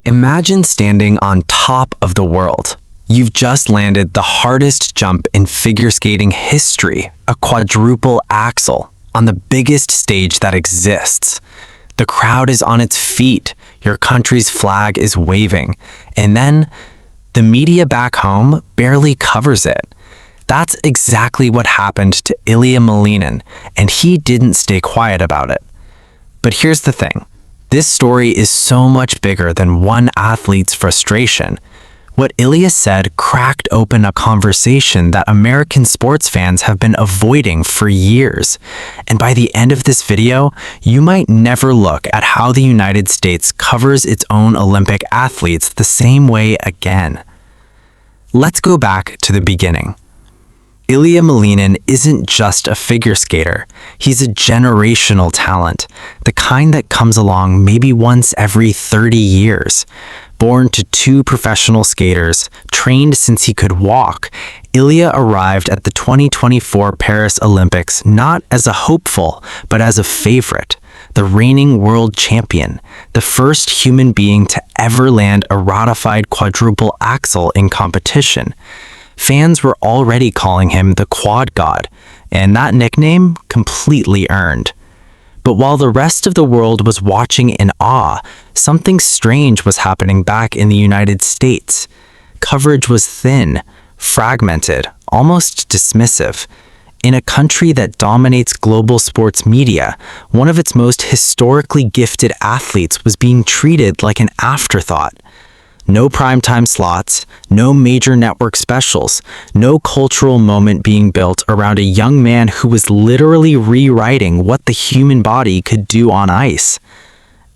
Imagine standing on top of the world. You've just landed the hardest jump in figure skating history, a quadruple Axel, on the biggest stage that exists. The crowd is on its feet, your country's flag is waving, and then the media back home barely covers it. That's exactly what happened to Ilia Malinin, and he didn't stay quiet about it. But here's the thing. This story is so much bigger than one athlete's frustration. What Ilia said cracked open a conversation that American sports fans have been avoiding for years. And by the end of this video, you might never look at how the United States covers its own Olympic athletes the same way again. Let's go back to the beginning. Ilia Malinin isn't just a figure skater. He's a generational talent, the kind that comes along maybe once every 30 years. Born to two professional skaters, trained since he could walk, Ilia arrived at the 2024 Paris Olympics not as a hopeful, but as a favorite, the reigning world champion, the first human being to ever land a ratified quadruple axel in competition. Fans were already calling him the Quad God, and that nickname completely earned. But while the rest of the world was watching in awe, something strange was happening back in the United States. Coverage was thin, fragmented, almost dismissive. In a country that dominates global sports media, one of its most historically gifted athletes was being treated like an afterthought. No primetime slots, no major network specials, no cultural moment being built around a young man who was literally rewriting what the human body could do on ice.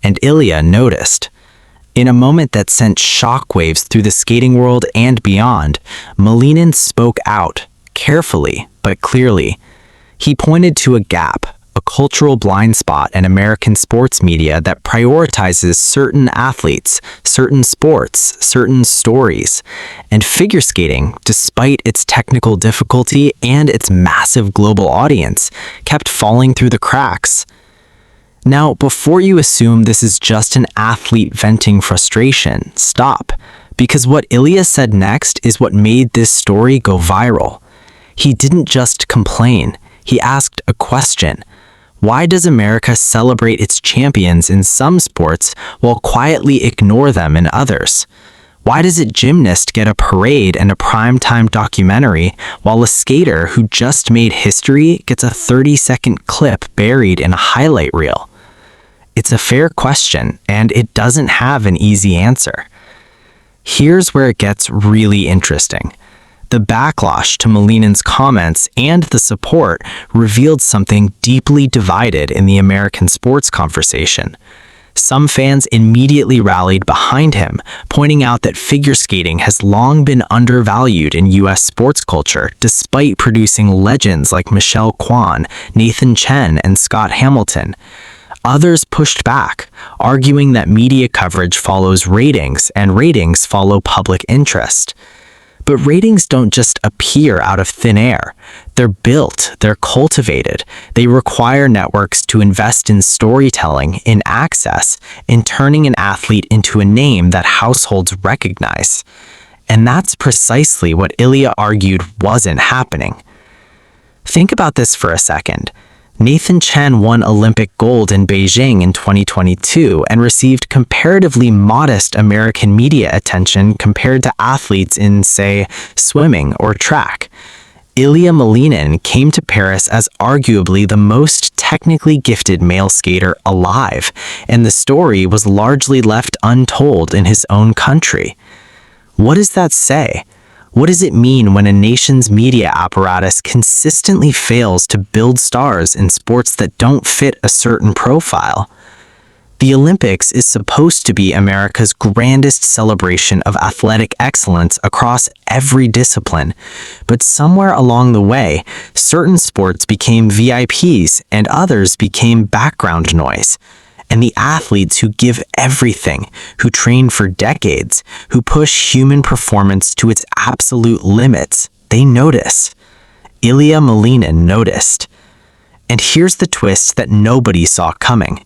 And Ilia noticed. In a moment that sent shockwaves through the skating world and beyond, Malinin spoke out, carefully but clearly. He pointed to a gap, a cultural blind spot in American sports media that prioritizes certain athletes, certain sports, certain stories. And figure skating, despite its technical difficulty and its massive global audience, kept falling through the cracks. Now, before you assume this is just an athlete venting frustration, stop. Because what Ilia said next is what made this story go viral. He didn't just complain, he asked a question. Why does America celebrate its champions in some sports while quietly ignore them in others? Why does a gymnast get a parade and a primetime documentary while a skater who just made history gets a 30-second clip buried in a highlight reel? It's a fair question, and it doesn't have an easy answer. Here's where it gets really interesting. The backlash to Malinin's comments and the support revealed something deeply divided in the American sports conversation. Some fans immediately rallied behind him, pointing out that figure skating has long been undervalued in US sports culture, despite producing legends like Kwan, Chen, and Scott Hamilton. Others pushed back, arguing that media coverage follows ratings, and ratings follow public interest. But ratings don't just appear out of thin air. They're built, they're cultivated. They require networks to invest in storytelling, in access, in turning an athlete into a name that households recognize. And that's precisely what Ilia argued wasn't happening. Think about this for a second. Chen won Olympic gold in Beijing in 2022 and received comparatively modest American media attention compared to athletes in, say, swimming or track. Ilia Malinin came to Paris as arguably the most technically gifted male skater alive, and the story was largely left untold in his own country. What does that say? What does it mean when a nation's media apparatus consistently fails to build stars in sports that don't fit a certain profile? The Olympics is supposed to be America's grandest celebration of athletic excellence across every discipline, but somewhere along the way, certain sports became VIPs and others became background noise. And the athletes who give everything, who train for decades, who push human performance to its absolute limits, they notice. Ilia Malinin noticed. And here's the twist that nobody saw coming.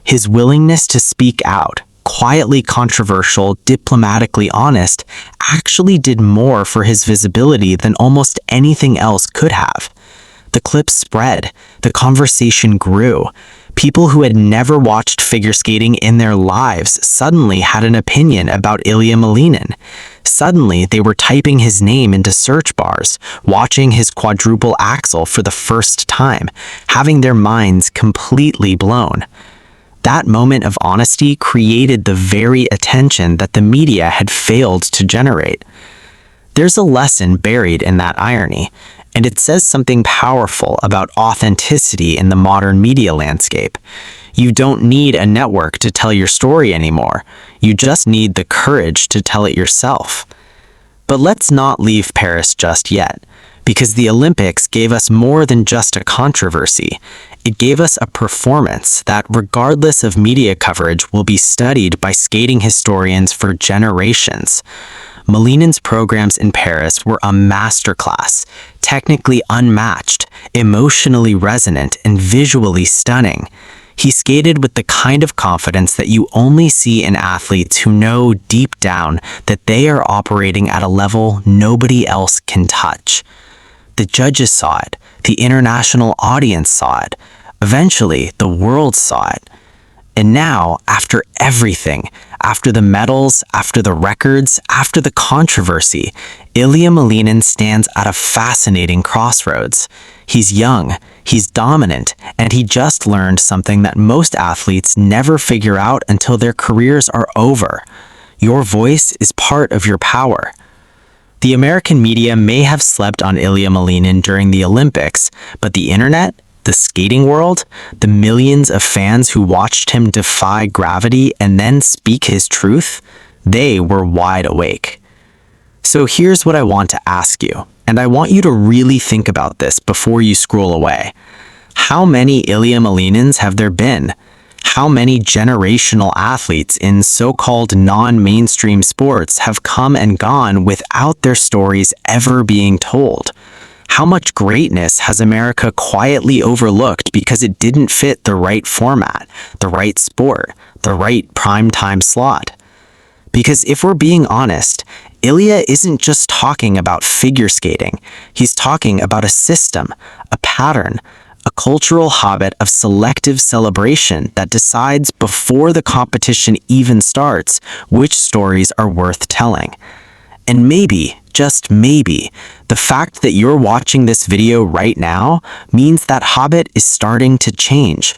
His willingness to speak out, quietly controversial, diplomatically honest, actually did more for his visibility than almost anything else could have. The clip spread, the conversation grew. People who had never watched figure skating in their lives suddenly had an opinion about Ilia Malinin. Suddenly, they were typing his name into search bars, watching his quadruple Axel for the first time, having their minds completely blown. That moment of honesty created the very attention that the media had failed to generate. There's a lesson buried in that irony, and it says something powerful about authenticity in the modern media landscape. You don't need a network to tell your story anymore. You just need the courage to tell it yourself. But let's not leave Paris just yet, because the Olympics gave us more than just a controversy. It gave us a performance that, regardless of media coverage, will be studied by skating historians for generations. Malinin's programs in Paris were a masterclass, technically unmatched, emotionally resonant, and visually stunning. He skated with the kind of confidence that you only see in athletes who know deep down that they are operating at a level nobody else can touch. The judges saw it, the international audience saw it, eventually the world saw it. And now, after everything, after the medals, after the records, after the controversy, Ilia Malinin stands at a fascinating crossroads. He's young, he's dominant, and he just learned something that most athletes never figure out until their careers are over. Your voice is part of your power. The American media may have slept on Ilia Malinin during the Olympics, but the internet, the skating world, the millions of fans who watched him defy gravity and then speak his truth, they were wide awake. So here's what I want to ask you, and I want you to really think about this before you scroll away. How many Ilia Malinins have there been? How many generational athletes in so-called non-mainstream sports have come and gone without their stories ever being told? How much greatness has America quietly overlooked because it didn't fit the right format, the right sport, the right primetime slot? Because if we're being honest, Ilia isn't just talking about figure skating. He's talking about a system, a pattern, a cultural habit of selective celebration that decides before the competition even starts which stories are worth telling. And maybe, just maybe, the fact that you're watching this video right now means that habit is starting to change.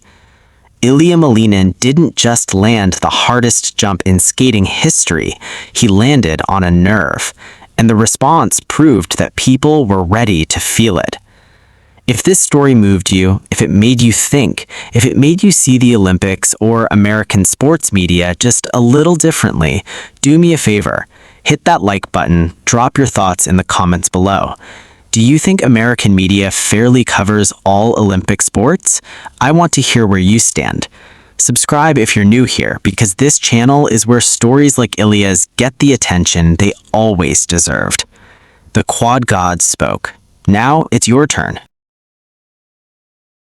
Ilia Malinin didn't just land the hardest jump in skating history, he landed on a nerve, and the response proved that people were ready to feel it. If this story moved you, if it made you think, if it made you see the Olympics or American sports media just a little differently, do me a favor. Hit that like button, drop your thoughts in the comments below. Do you think American media fairly covers all Olympic sports? I want to hear where you stand. Subscribe if you're new here, because this channel is where stories like Ilia's get the attention they always deserved. The Quad Gods spoke. Now it's your turn.